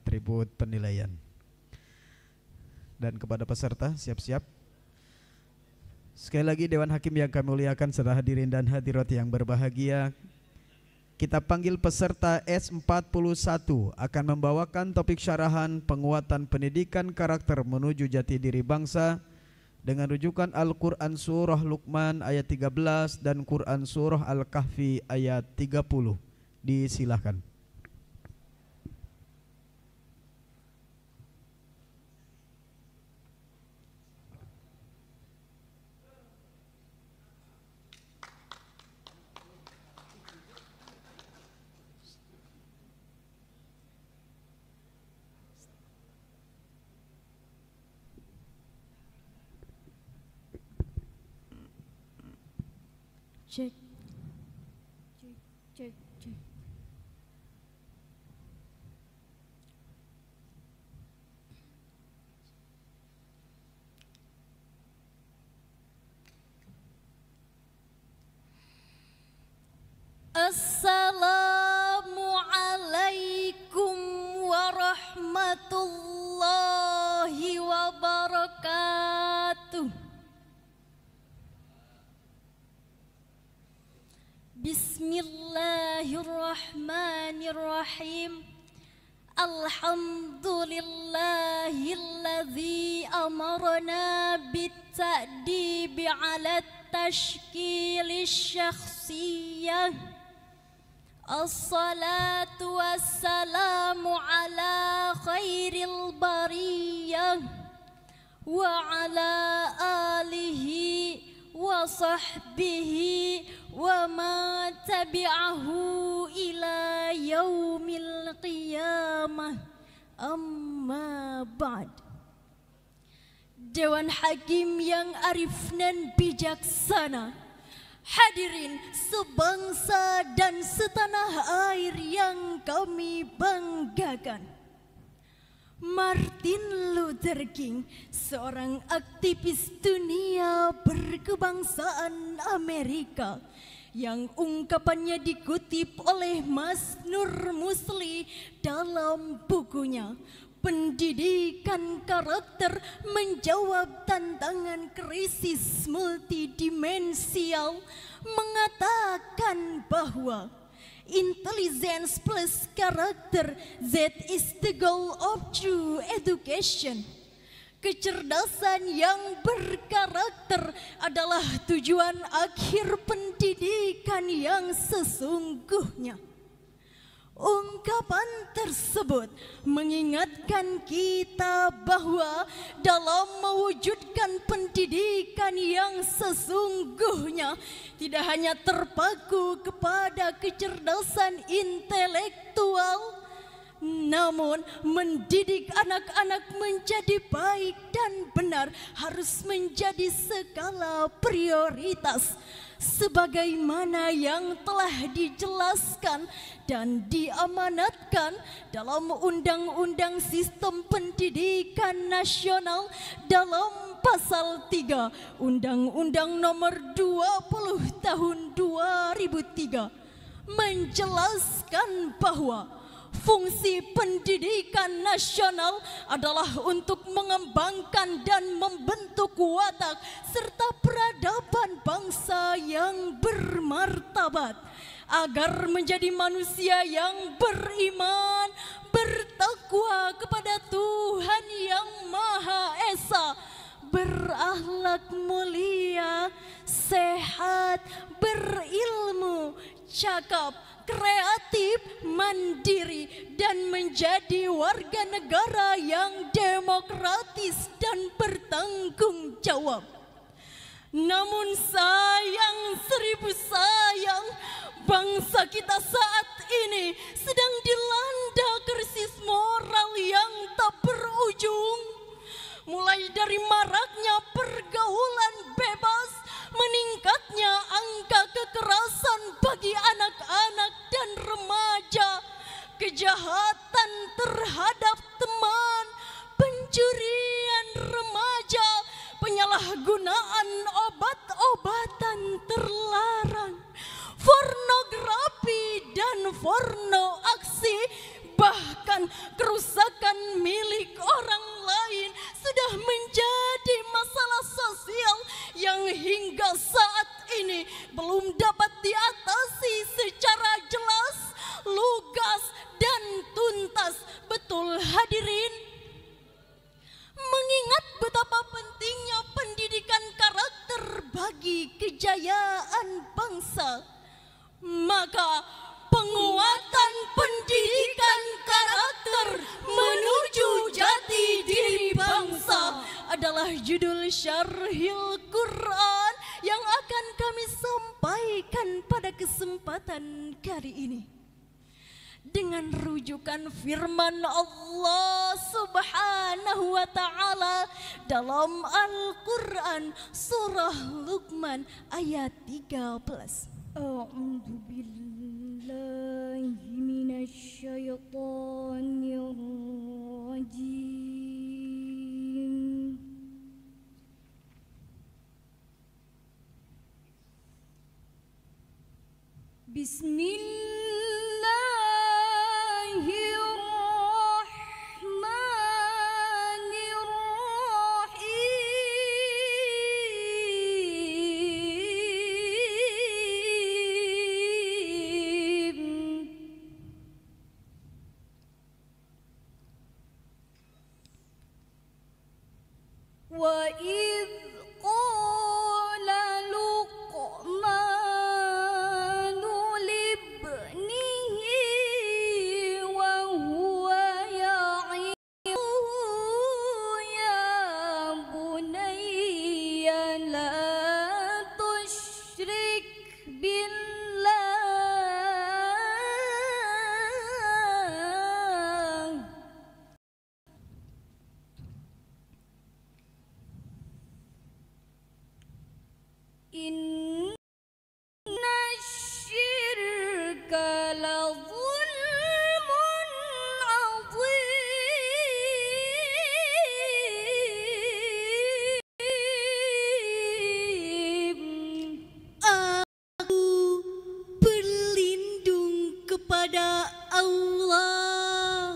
atribut penilaian. Dan kepada peserta, siap-siap. Sekali lagi Dewan Hakim yang kami muliakan serta hadirin dan hadirat yang berbahagia, kita panggil peserta S41 akan membawakan topik syarahan penguatan pendidikan karakter menuju jati diri bangsa dengan rujukan Al-Quran Surah Luqman ayat 13 dan Quran Surah Al-Kahfi ayat 30. Disilahkan. Cek, cek, cek, cek. Assalamualaikum warahmatullahi wabarakatuh. Bismillahirrahmanirrahim. Alhamdulillahilladzi amarna bitta'dibi ala tashkili syakhsiyah. Assalatu wassalamu ala khairil bariyah wa ala alihi wa sahbihi wa ma tabi'ahu ila yaumil qiyamah, amma ba'd. Dewan Hakim yang arif dan bijaksana, hadirin sebangsa dan setanah air yang kami banggakan. Martin Luther King, seorang aktivis dunia berkebangsaan Amerika yang ungkapannya dikutip oleh Mas Nur Musli dalam bukunya Pendidikan Karakter Menjawab Tantangan Krisis Multidimensial, mengatakan bahwa intelligence plus karakter, that is the goal of true education. Kecerdasan yang berkarakter adalah tujuan akhir pendidikan yang sesungguhnya. Ungkapan tersebut mengingatkan kita bahwa dalam mewujudkan pendidikan yang sesungguhnya tidak hanya terpaku kepada kecerdasan intelektual, namun mendidik anak-anak menjadi baik dan benar harus menjadi skala prioritas, sebagaimana yang telah dijelaskan dan diamanatkan dalam Undang-Undang Sistem Pendidikan Nasional dalam Pasal 3 Undang-Undang Nomor 20 Tahun 2003 menjelaskan bahwa fungsi pendidikan nasional adalah untuk mengembangkan dan membentuk watak serta peradaban bangsa yang bermartabat agar menjadi manusia yang beriman, bertakwa kepada Tuhan yang Maha Esa, berakhlak mulia, sehat, berilmu, cakap, kreatif, mandiri, dan menjadi warga negara yang demokratis dan bertanggung jawab. Namun sayang seribu sayang, bangsa kita saat ini sedang dilanda krisis moral yang tak berujung. Mulai dari maraknya pergaulan bebas, meningkatnya angka kekerasan bagi anak-anak dan remaja, kejahatan terhadap teman, pencurian remaja, penyalahgunaan obat-obatan terlarang, pornografi dan porno aksi, bahkan kerusakan kerusakan milik orang lain sudah menjadi masalah sosial yang hingga saat ini belum dapat diatasi secara jelas, lugas, dan tuntas. Betul hadirin? Mengingat betapa pentingnya pendidikan karakter bagi kejayaan bangsa, maka penguatan pendidikan karakter menuju jati diri bangsa adalah judul Syarhil Quran yang akan kami sampaikan pada kesempatan kali ini. Dengan rujukan firman Allah Subhanahu wa Ta'ala dalam Al-Quran surah Luqman ayat 13. A'udzu billahi minasy syaithanir rajim. Wa idh qala Luqmanu libnihi wa huwa ya'iduhu ya bunayya la tusyrik billah. Inna syirka la zulmun azim. Aku berlindung kepada Allah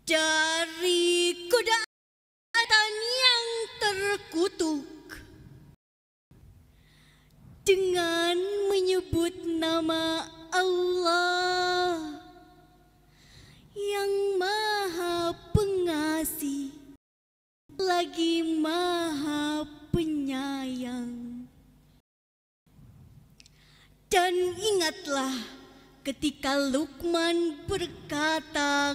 dari kejahatan yang terkutuk dengan menyebut nama Allah yang Maha Pengasih lagi Maha Penyayang. Dan ingatlah ketika Luqman berkata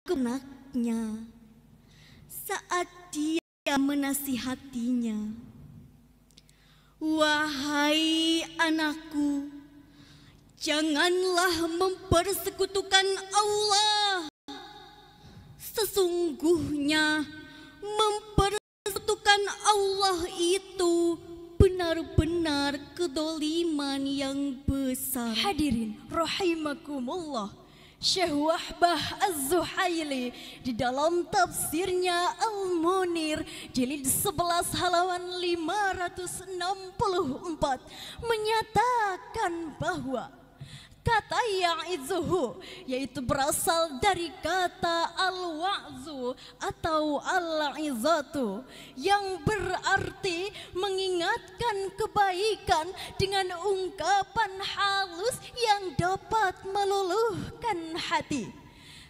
ke anaknya saat dia menasihatinya, "Wahai anakku, janganlah mempersekutukan Allah. Sesungguhnya mempersekutukan Allah itu benar-benar kedoliman yang besar." Hadirin rahimakumullah, Syekh Wahbah Az-Zuhaili di dalam tafsirnya Al-Munir jilid 11 halaman 564 menyatakan bahwa kata ya'izuhu yaitu berasal dari kata al-wa'zu atau al-izatu yang berarti mengingatkan kebaikan dengan ungkapan halus yang dapat meluluhkan hati.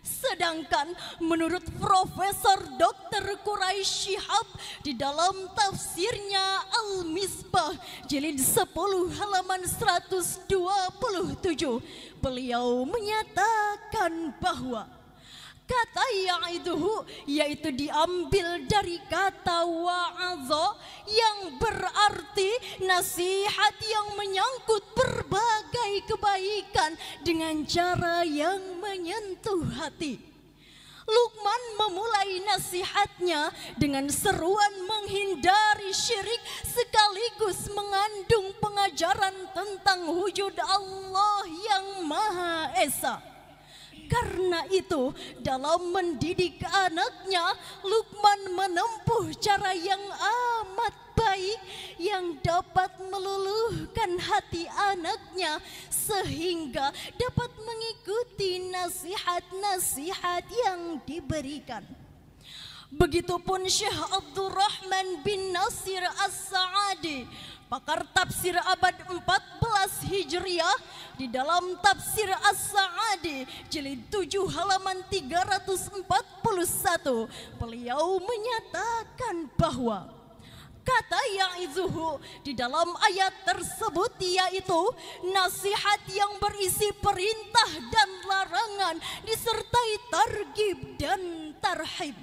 Sedangkan menurut Profesor Dr. Quraisy Shihab di dalam tafsirnya Al-Misbah jilid 10 halaman 127, beliau menyatakan bahwa kata ya'iduhu yaitu diambil dari kata wa'adha yang berarti nasihat yang menyangkut berbagai kebaikan dengan cara yang menyentuh hati. Luqman memulai nasihatnya dengan seruan menghindari syirik sekaligus mengandung pengajaran tentang wujud Allah yang Maha Esa. Karena itu, dalam mendidik anaknya, Luqman menempuh cara yang amat baik baik yang dapat meluluhkan hati anaknya sehingga dapat mengikuti nasihat-nasihat yang diberikan. Begitupun Syekh Abdurrahman bin Nasir As-Sa'adi, pakar tafsir abad 14 Hijriah, di dalam tafsir As-Sa'adi jilid 7 halaman 341, beliau menyatakan bahwa kata ya'izuhu di dalam ayat tersebut yaitu nasihat yang berisi perintah dan larangan disertai targhib dan tarhib.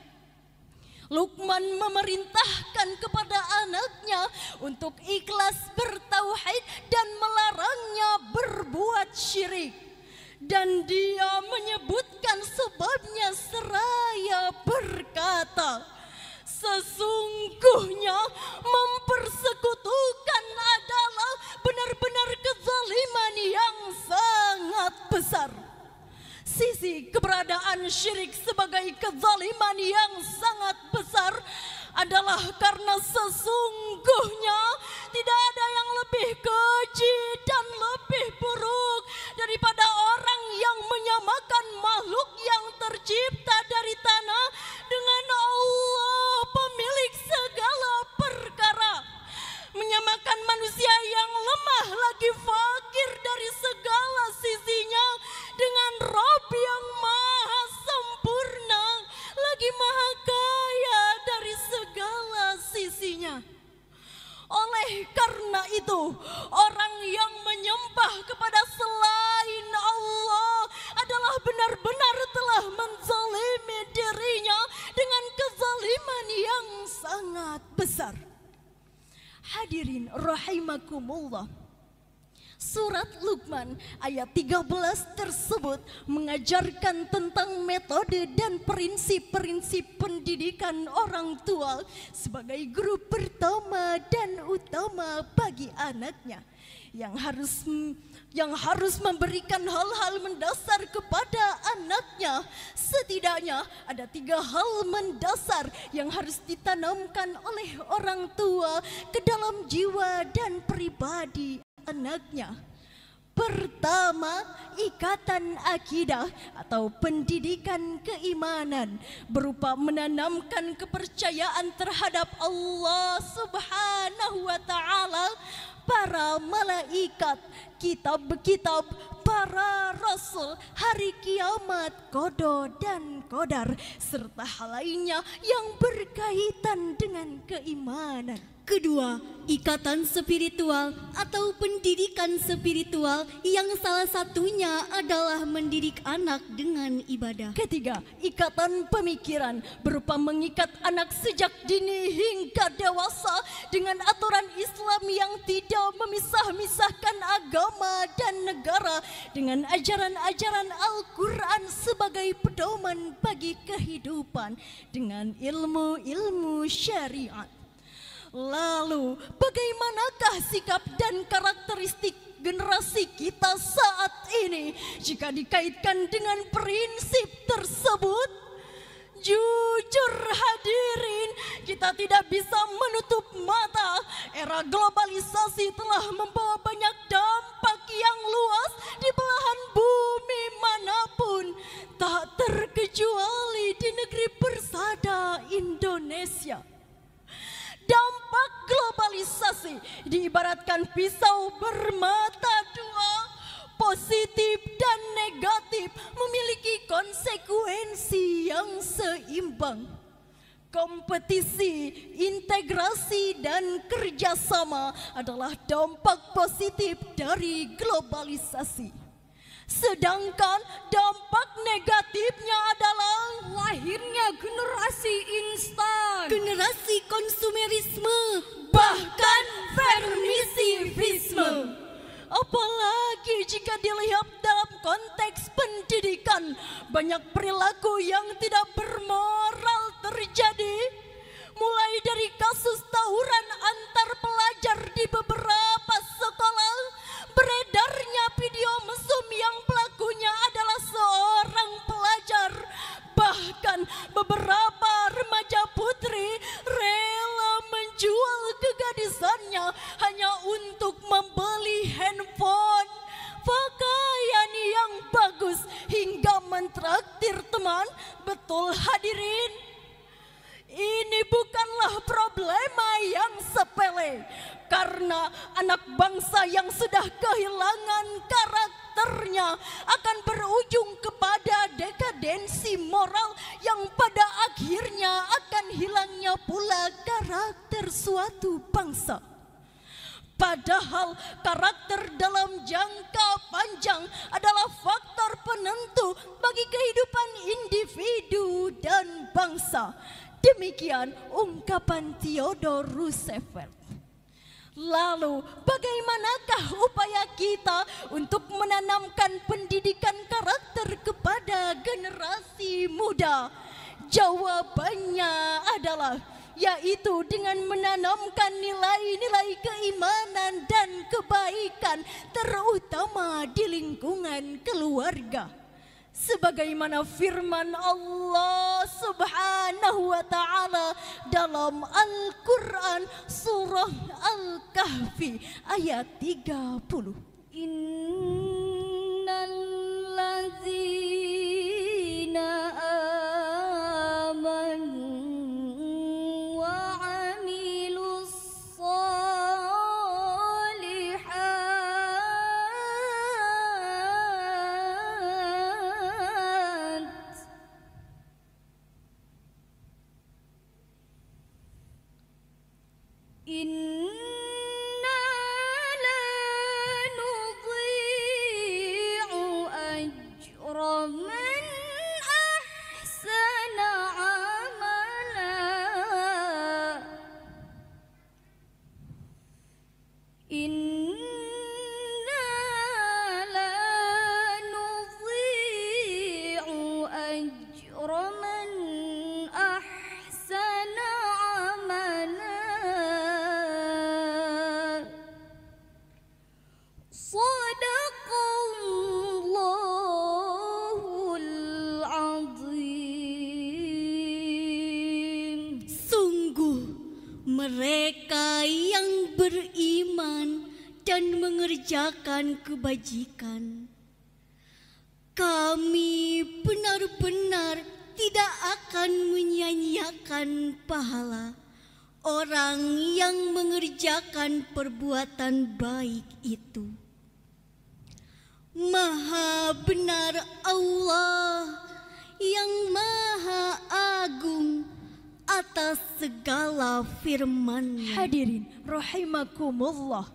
Luqman memerintahkan kepada anaknya untuk ikhlas bertauhid dan melarangnya berbuat syirik. Dan dia menyebutkan sebabnya seraya berkata, sesungguhnya mempersekutukan adalah benar-benar kezaliman yang sangat besar. Sisi keberadaan syirik sebagai kezaliman yang sangat besar adalah karena sesungguhnya tidak ada yang lebih keji dan lebih buruk daripada orang yang menyamakan makhluk yang tercipta dari tanah dengan Allah pemilik segala perkara, menyamakan manusia yang lemah lagi fakir dari segala sisinya dengan Rabb yang maha sempurna lagi maha kaya dari segala sisinya. Oleh karena itu, orang yang menyembah kepada selain Allah adalah benar-benar telah menzalimi dirinya dengan kezaliman yang sangat besar. Hadirin rahimakumullah, surat Luqman ayat 13 tersebut mengajarkan tentang metode dan prinsip-prinsip pendidikan orang tua sebagai guru pertama dan utama bagi anaknya yang harus memberikan hal-hal mendasar kepada anaknya. Setidaknya ada 3 hal mendasar yang harus ditanamkan oleh orang tua ke dalam jiwa dan pribadi anaknya. Pertama, ikatan akidah atau pendidikan keimanan berupa menanamkan kepercayaan terhadap Allah Subhanahu wa taala, para malaikat, kitab-kitab, para rasul, hari kiamat, qada dan qadar, serta hal lainnya yang berkaitan dengan keimanan. Kedua, ikatan spiritual atau pendidikan spiritual yang salah satunya adalah mendidik anak dengan ibadah. Ketiga, ikatan pemikiran berupa mengikat anak sejak dini hingga dewasa dengan aturan Islam yang tidak memisah-misahkan agama dan negara, dengan ajaran-ajaran Al-Quran sebagai pedoman bagi kehidupan, dengan ilmu-ilmu syariat. Lalu, bagaimanakah sikap dan karakteristik generasi kita saat ini jika dikaitkan dengan prinsip tersebut? Jujur hadirin, kita tidak bisa menutup mata. Era globalisasi telah membawa banyak dampak yang luas di belahan bumi manapun, tak terkecuali di negeri persada Indonesia. Dampak globalisasi diibaratkan pisau bermata dua, positif dan negatif memiliki konsekuensi yang seimbang. Kompetisi, integrasi, dan kerjasama adalah dampak positif dari globalisasi. Sedangkan dampak negatifnya adalah lahirnya generasi instan, generasi konsumerisme, bahkan permisivisme. Apalagi jika dilihat dalam konteks pendidikan, banyak perilaku yang tidak bermoral terjadi. Mulai dari kasus tawuran antar pelajar di beberapa sekolah, beredarnya video mesum yang pelakunya adalah seorang pelajar. Bahkan beberapa remaja putri rela menjual kegadis teman-teman, betul hadirin, ini bukanlah problema yang sepele, karena anak bangsa yang sudah kehilangan karakternya akan berujung kepada dekadensi moral yang pada akhirnya akan hilangnya pula karakter suatu bangsa. Padahal karakter dalam jangka panjang adalah faktor penentu bagi kehidupan individu dan bangsa. Demikian ungkapan Theodore Roosevelt. Lalu bagaimanakah upaya kita untuk menanamkan pendidikan karakter kepada generasi muda? Jawabannya adalah yaitu dengan menanamkan nilai-nilai keimanan dan kebaikan, terutama di lingkungan keluarga. Sebagaimana firman Allah Subhanahu wa Ta'ala dalam Al-Quran surah Al-Kahfi ayat 30. Innal ladzina amanu mereka yang beriman dan mengerjakan kebajikan, kami benar-benar tidak akan menyia-nyiakan pahala orang yang mengerjakan perbuatan baik itu. Maha benar Allah yang Maha Agung atas segala firman-Nya. Hadirin rahimakumullah,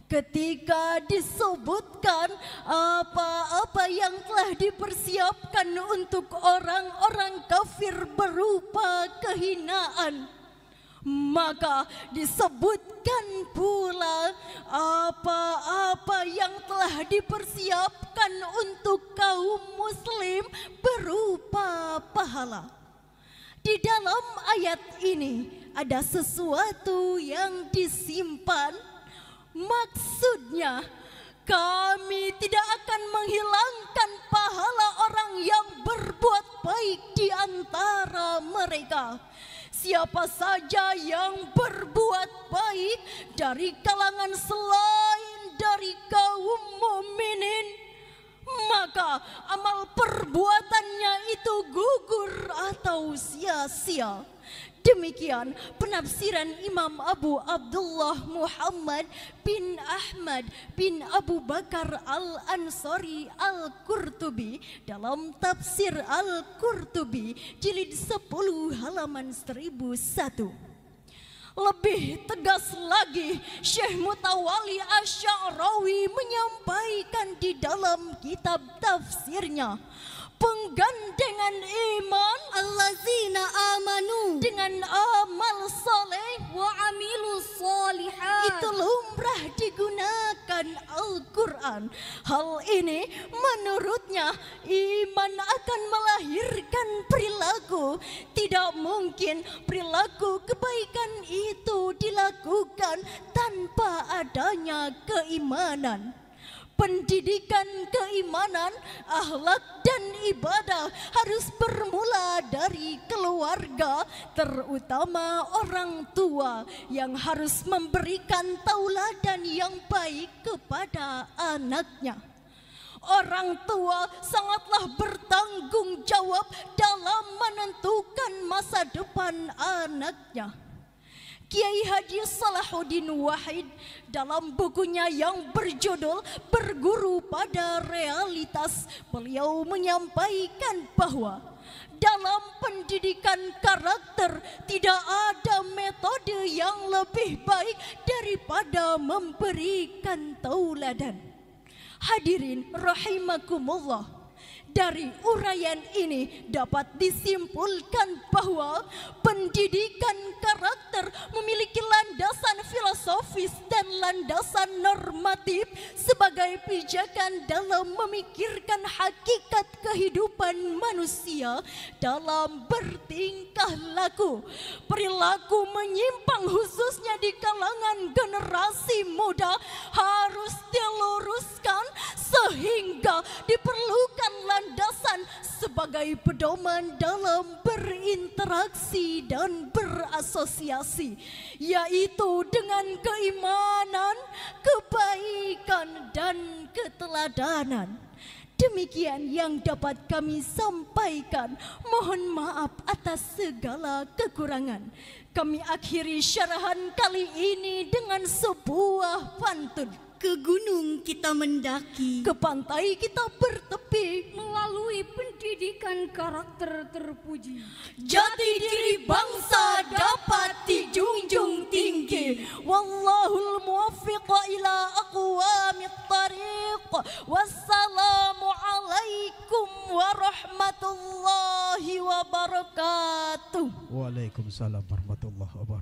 ketika disebutkan apa-apa yang telah dipersiapkan untuk orang-orang kafir berupa kehinaan, maka disebutkan pula apa-apa yang telah dipersiapkan untuk kaum muslim berupa pahala. Di dalam ayat ini ada sesuatu yang disimpan. Maksudnya, kami tidak akan menghilangkan pahala orang yang berbuat baik di antara mereka. Siapa saja yang berbuat baik dari kalangan selain dari kaum mukminin, maka amal perbuatannya itu gugur atau sia-sia. Demikian penafsiran Imam Abu Abdullah Muhammad bin Ahmad bin Abu Bakar Al-Ansari Al-Qurtubi dalam tafsir Al-Qurtubi jilid 10 halaman 1001. Lebih tegas lagi, Syekh Mutawalli Asy-Sya'rawi menyampaikan di dalam kitab tafsirnya, penggandengan iman allazina amanu dengan amal saleh wa amilus sholihat itu lumrah digunakan Al-Quran. Hal ini menurutnya iman akan melahirkan perilaku. Tidak mungkin perilaku kebaikan itu dilakukan tanpa adanya keimanan. Pendidikan keimanan, akhlak dan ibadah harus bermula dari keluarga, terutama orang tua yang harus memberikan tauladan yang baik kepada anaknya. Orang tua sangatlah bertanggung jawab dalam menentukan masa depan anaknya. Kiai Haji Salahuddin Wahid dalam bukunya yang berjudul Berguru pada Realitas, beliau menyampaikan bahwa dalam pendidikan karakter tidak ada metode yang lebih baik daripada memberikan tauladan. Hadirin rahimakumullah, dari uraian ini dapat disimpulkan bahwa pendidikan karakter memiliki landasan filosofis dan landasan normatif sebagai pijakan dalam memikirkan hakikat kehidupan manusia dalam bertingkah laku. Perilaku menyimpang khususnya di kalangan generasi muda harus diluruskan sehingga diperlukan landasan sebagai pedoman dalam berinteraksi dan berasosiasi, yaitu dengan keimanan, kebaikan, dan keteladanan. Demikian yang dapat kami sampaikan. Mohon maaf atas segala kekurangan. Kami akhiri syarahan kali ini dengan sebuah pantun. Ke gunung kita mendaki, ke pantai kita bertepi, melalui pendidikan karakter terpuji. Jati diri bangsa dapat dijunjung tinggi. Wallahul muwaffiq ila aqwamit thariq. Wassalamualaikum warahmatullahi wabarakatuh. Waalaikumsalam warahmatullahi wabarakatuh.